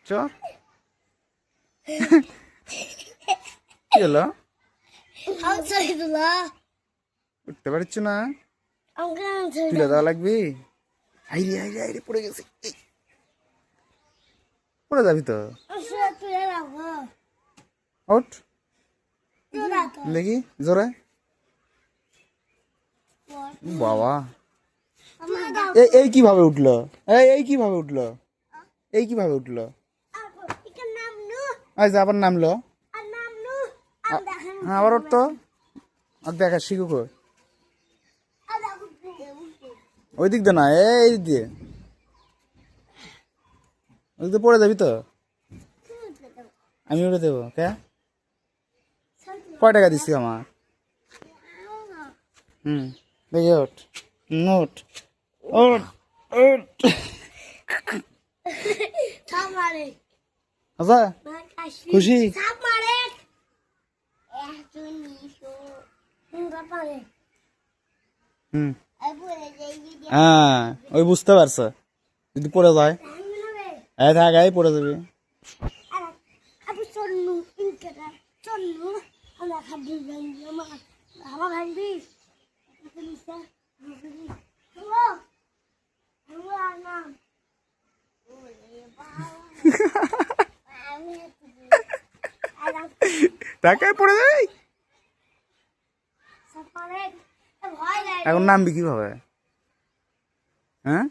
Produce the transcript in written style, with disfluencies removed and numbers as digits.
চল কি হলো উঠতে পারছ না তুলে দেওয়া লাগবে আইরে আইরে আইরে পড়ে গেছে পড়ে যাবি তো ওঠ দেখি জোরে বাবা এই কিভাবে উঠলো এই কিভাবে উঠলো এই কিভাবে উঠলো আজ আবার নামলো আবার উঠতো আর দেখা শিখুক ওই দিক দিয়ে না এই দিক দিয়ে ওই দিক দিয়ে পড়ে যাবি তো আমি উঠে দেবো কে কয় টাকা দিচ্ছি আমার দেখি ওঠ নোট ওঠ ওঠ আচ্ছা খুশি হ্যাঁ ওই বুঝতে পারছো যদি পড়ে যায় থাক পড়ে যাবে টাকায় পড়ে যাবে এখন নামবি কিভাবে হ্যাঁ